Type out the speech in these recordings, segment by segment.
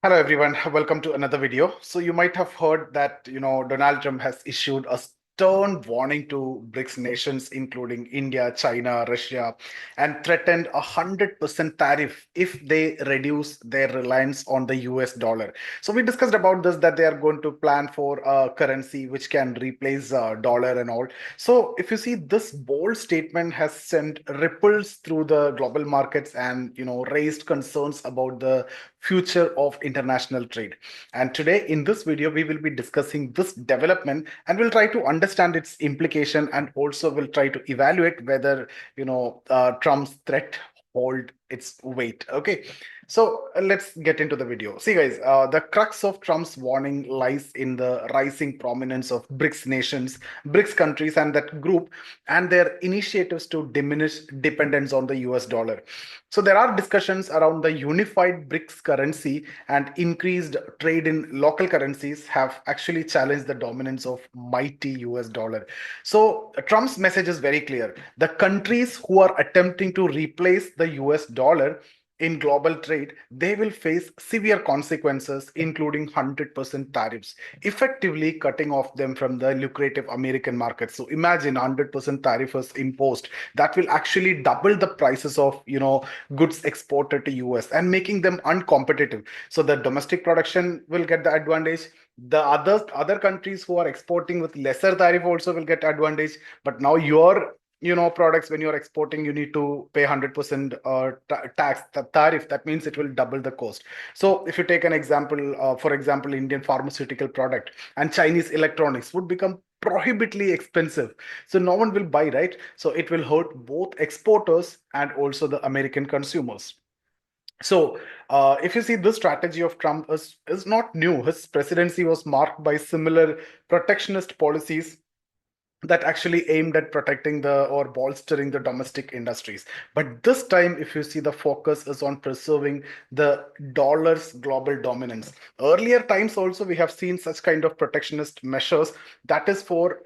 Hello everyone, welcome to another video. So you might have heard that Donald Trump has issued a stern warning to BRICS nations including India, China, Russia, and threatened 100% tariff if they reduce their reliance on the US dollar. So we discussed about this, that they are going to plan for a currency which can replace dollar and all. So if you see, this bold statement has sent ripples through the global markets and raised concerns about the future of international trade. And today in this video, we will be discussing this development and we'll try to understand its implication, and also we'll try to evaluate whether, Trump's threat hold its weight. Okay. So let's get into the video. See, guys, the crux of Trump's warning lies in the rising prominence of BRICS nations, BRICS countries, and that group, and their initiatives to diminish dependence on the US dollar. So there are discussions around the unified BRICS currency, and increased trade in local currencies have actually challenged the dominance of mighty US dollar. So Trump's message is very clear. The countries who are attempting to replace the US dollar in global trade, they will face severe consequences, including 100% tariffs, effectively cutting off them from the lucrative American market. So imagine 100% tariff is imposed. That will actually double the prices of, goods exported to US and making them uncompetitive. So the domestic production will get the advantage. The other countries who are exporting with lesser tariff also will get advantage. But now your products, when you're exporting, you need to pay 100% tax tariff. That means it will double the cost. So if you take an example, for example, Indian pharmaceutical product and Chinese electronics would become prohibitively expensive, so no one will buy, right? So it will hurt both exporters and also the American consumers. So, if you see, this strategy of Trump is not new. His presidency was marked by similar protectionist policies that actually aimed at protecting the or bolstering the domestic industries. But this time, if you see, the focus is on preserving the dollar's global dominance. Earlier times also, we have seen such kind of protectionist measures that is for,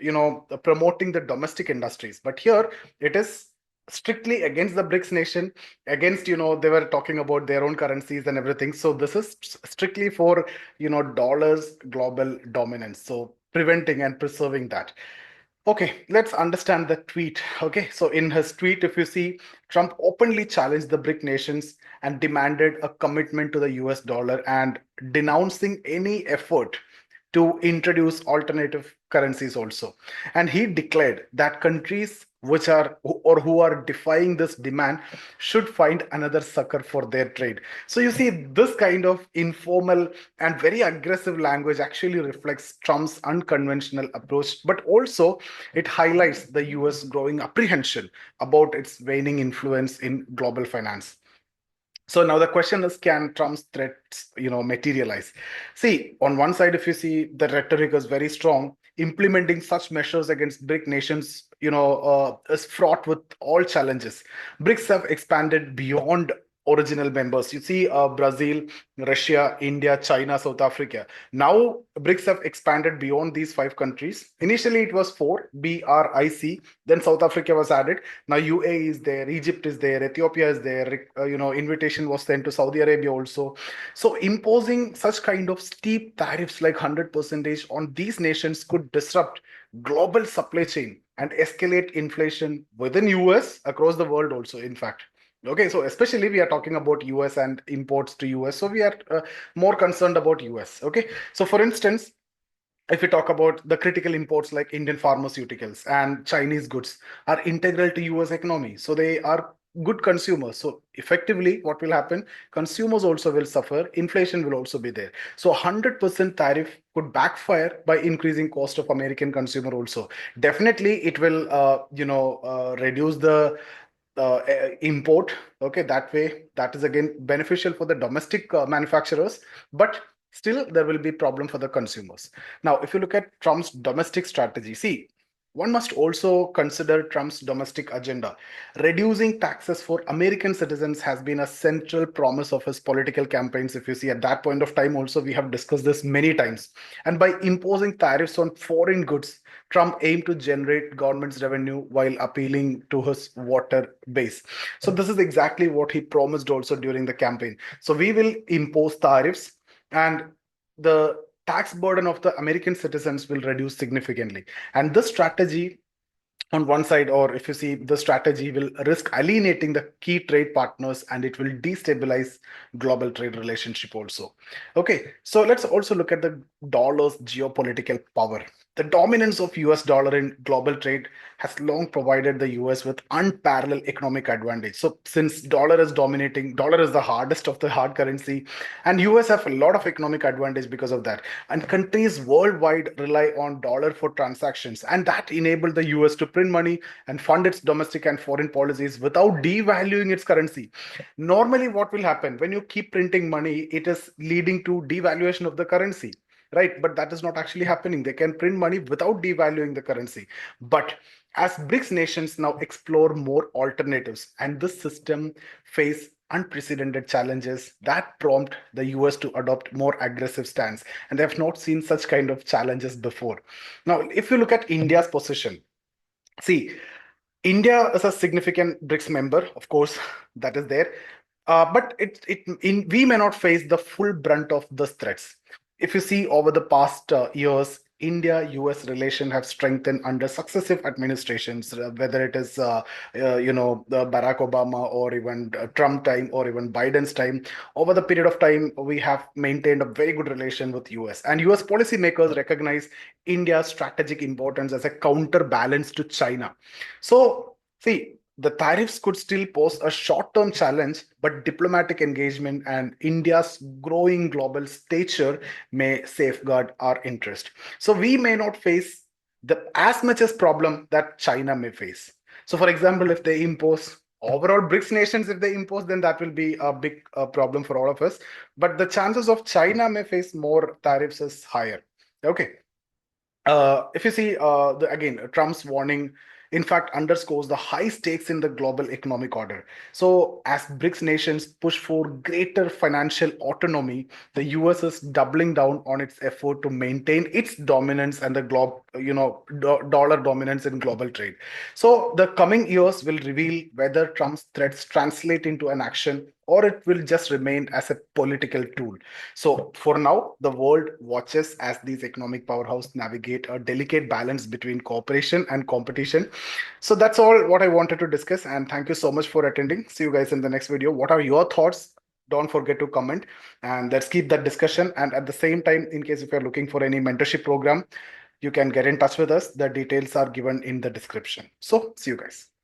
promoting the domestic industries. But here it is strictly against the BRICS nation, against, they were talking about their own currencies and everything. So this is strictly for, dollars global dominance. So preventing and preserving that. Okay, let's understand the tweet. Okay, so in his tweet, if you see, Trump openly challenged the BRIC nations and demanded a commitment to the US dollar, and denouncing any effort to introduce alternative currencies also. And he declared that countries which are or who are defying this demand should find another sucker for their trade. So you see, this kind of informal and very aggressive language actually reflects Trump's unconventional approach, but also it highlights the US growing apprehension about its waning influence in global finance. So now the question is, can Trump's threats, materialize? See, on one side, if you see, the rhetoric is very strong. Implementing such measures against BRIC nations, is fraught with all challenges. BRICS have expanded beyond original members. You see, Brazil, Russia, India, China, South Africa. Now, BRICS have expanded beyond these five countries. Initially, it was four, BRIC. Then South Africa was added. Now UAE is there, Egypt is there, Ethiopia is there. Invitation was sent to Saudi Arabia also. So imposing such kind of steep tariffs like 100% on these nations could disrupt global supply chain and escalate inflation within US, across the world also, in fact. Okay, so especially we are talking about US and imports to US. So we are more concerned about US. Okay, so for instance, if we talk about the critical imports like Indian pharmaceuticals and Chinese goods are integral to US economy. So they are good consumers. So effectively, what will happen? Consumers also will suffer. Inflation will also be there. So 100% tariff could backfire by increasing cost of American consumer also. Definitely, it will, reduce the import. Okay, that way, that is again beneficial for the domestic manufacturers, but still there will be problem for the consumers. Now if you look at Trump's domestic strategy, see, one must also consider Trump's domestic agenda. Reducing taxes for American citizens has been a central promise of his political campaigns. If you see, at that point of time also, we have discussed this many times. And by imposing tariffs on foreign goods, Trump aimed to generate government's revenue while appealing to his voter base. So this is exactly what he promised also during the campaign. So we will impose tariffs, and the tax burden of the American citizens will reduce significantly. And this strategy on one side, or if you see, the strategy will risk alienating the key trade partners and it will destabilize global trade relationship also. Okay, so let's also look at the dollar's geopolitical power. The dominance of US dollar in global trade has long provided the US with unparalleled economic advantage. So since dollar is dominating, dollar is the hardest of the hard currency, and US have a lot of economic advantage because of that. And countries worldwide rely on dollar for transactions, and that enabled the US to print money and fund its domestic and foreign policies without devaluing its currency. Normally what will happen when you keep printing money, it is leading to devaluation of the currency, right? But that is not actually happening. They can print money without devaluing the currency. But as BRICS nations now explore more alternatives and this system face unprecedented challenges that prompt the US to adopt more aggressive stance, and they have not seen such kind of challenges before. Now if you look at India's position, see, India is a significant BRICS member, of course, that is there. But we may not face the full brunt of these threats. If you see over the past years, India-US relation have strengthened under successive administrations, whether it is the Barack Obama or even Trump time or even Biden's time. Over the period of time, we have maintained a very good relation with US, and US policymakers recognize India's strategic importance as a counterbalance to China. So, see, the tariffs could still pose a short term challenge, but diplomatic engagement and India's growing global stature may safeguard our interest. So, we may not face the as much as problem that China may face. So, for example, if they impose overall BRICS nations, if they impose, then that will be a big problem for all of us. But the chances of China may face more tariffs is higher. Okay. If you see, again, Trump's warning, in fact, underscores the high stakes in the global economic order. So, as BRICS nations push for greater financial autonomy, the US is doubling down on its effort to maintain its dominance and the dollar dominance in global trade. So, the coming years will reveal whether Trump's threats translate into an action or it will just remain as a political tool. So for now, the world watches as these economic powerhouses navigate a delicate balance between cooperation and competition. So that's all what I wanted to discuss. And thank you so much for attending. See you guys in the next video. What are your thoughts? Don't forget to comment and let's keep that discussion. And at the same time, in case if you're looking for any mentorship program, you can get in touch with us. The details are given in the description. So see you guys.